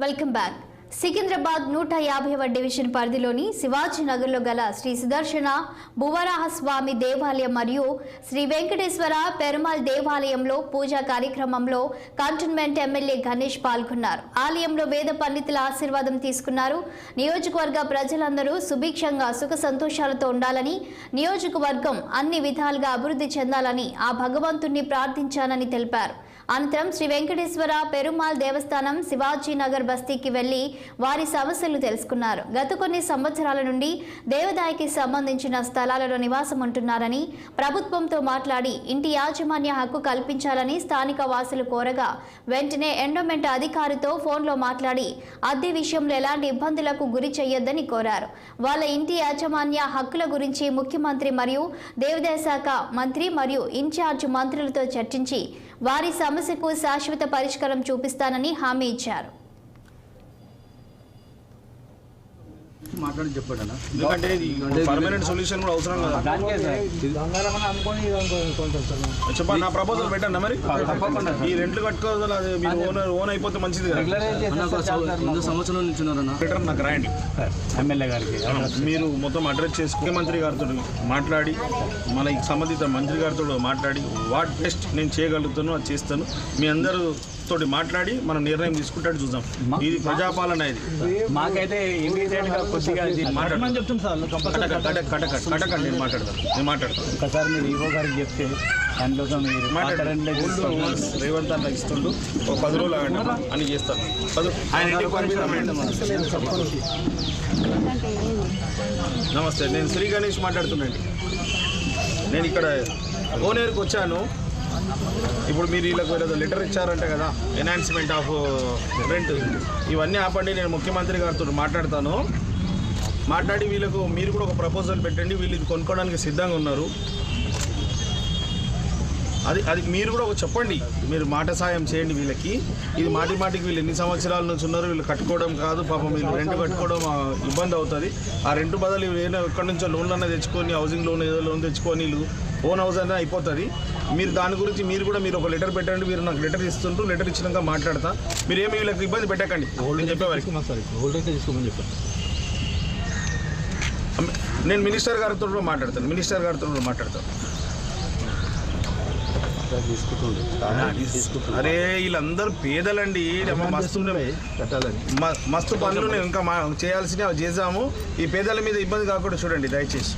Welcome back. Secunderabad 150వ division పరిధిలోని శివాజీనగర్లో గల శ్రీ సుదర్శన భువరాహస్వామి దేవాలయం మరియు శ్రీ వెంకటేశ్వర పెరుమాళ్ దేవాలయంలో పూజా కార్యక్రమంలో కంటోన్మెంట్ ఎమ్మెల్యే గణేష్ పాల్గొన్నారు. ఆలయంలో వేద పండితుల ఆశీర్వాదం తీసుకున్నారు. నియోజకవర్గ ప్రజలందరూ సుభిక్షంగా సుఖ సంతోషాలతో ఉండాలని, నియోజకవర్గం అన్ని విధాలుగా అభివృద్ధి చెందాలని ఆ భగవంతుణ్ణి ప్రార్థించానని తెలిపారు. అనంతరం శ్రీ వెంకటేశ్వర పెరుమాళ్ దేవస్థానం శివాజీనగర్ బస్తీకి వెళ్లి వారి సమస్యలు తెలుసుకున్నారు. గత కొన్ని సంవత్సరాల నుండి దేవాదాయకి సంబంధించిన స్థలాలలో నివాసం ఉంటున్నారని, ప్రభుత్వంతో మాట్లాడి ఇంటి యాజమాన్య హక్కు కల్పించాలని స్థానిక వాసులు కోరగా వెంటనే ఎండోమెంట్ అధికారితో ఫోన్లో మాట్లాడి అద్దె విషయంలో ఎలాంటి ఇబ్బందులకు గురి చేయొద్దని కోరారు. వాళ్ళ ఇంటి యాజమాన్య హక్కుల గురించి ముఖ్యమంత్రి మరియు దేవాదాయ శాఖ మంత్రి మరియు ఇన్ఛార్జ్ మంత్రులతో చర్చించి వారి సమస్యకు శాశ్వత పరిష్కారం చూపిస్తానని హామీ ఇచ్చారు. పర్మనెంట్ సొల్యూషన్ కూడా అవసరం కదా. చెప్పండి, నా ప్రపోజల్ పెట్టండి. మరి ఈ రెంట్లు కట్టుకోవాలి, అది మీరు ఓన్ అయిపోతే మంచిది కదా. సంవత్సరం నుంచి లెటర్ నాకు రాయండి ఎమ్మెల్యే గారికి. మీరు మొత్తం అడ్రస్ చేసి ముఖ్యమంత్రి గారితో మాట్లాడి, మన సంబంధిత మంత్రి గారితో మాట్లాడి వాట్ బెస్ట్ నేను చేయగలుగుతాను అది చేస్తాను. మీ అందరూ తోటి మాట్లాడి మనం నిర్ణయం తీసుకుంటాడు చూద్దాం. ఇది ప్రజాపాలన. ఇది మాకైతే కటకండి. నేను మాట్లాడతాను. ఒకసారి మీరు ఈవో గారికి చెప్తే దానికోసం రేవంత్ అన్న ఇస్తుండు, ఒక 10 రోజులు ఆగండి అని చేస్తాను. నమస్తే, నేను శ్రీ గణేష్ మాట్లాడుతున్నాండి. నేను ఇక్కడ ఓనేరుకు వచ్చాను. ఇప్పుడు మీరు వీళ్ళకి లెటర్ ఇచ్చారంట కదా, ఎన్హాన్స్మెంట్ ఆఫ్ రెంట్, ఇవన్నీ ఆపండి. నేను ముఖ్యమంత్రి గారితో మాట్లాడి వీళ్ళకు మీరు కూడా ఒక ప్రపోజల్ పెట్టండి. వీళ్ళు ఇది కొనుక్కోవడానికి సిద్ధంగా ఉన్నారు. అది మీరు కూడా ఒక చెప్పండి. మీరు మాట సాయం చేయండి వీళ్ళకి. ఇది మాటికి వీళ్ళు ఎన్ని సంవత్సరాల నుంచి ఉన్నారు, వీళ్ళు కట్టుకోవడం కాదు పాపం. వీళ్ళు రెంట్ కట్టుకోవడం ఇబ్బంది అవుతుంది. ఆ రెంట్ బదులు ఏదైనా ఎక్కడి నుంచో లోన్లు అన్న తెచ్చుకొని, హౌసింగ్ లోన్ ఏదో లోన్ తెచ్చుకొని వీళ్ళు ఓన్ హౌస్ అనేది అయిపోతుంది. మీరు దాని గురించి మీరు ఒక లెటర్ పెట్టండి. మీరు నాకు లెటర్ ఇస్తుంటూ, లెటర్ ఇచ్చినాక మాట్లాడతా. మీరు ఏమి వీళ్ళకి ఇబ్బంది పెట్టకండి. నేను చెప్పేవారికి నేను మినిస్టర్ గారితో మాట్లాడతాను. అరే వీళ్ళందరూ పేదలండి, మస్తు పనులు ఇంకా చేయాల్సినవి చేసాము. ఈ పేదల మీద ఇబ్బంది కాకుండా చూడండి దయచేసి.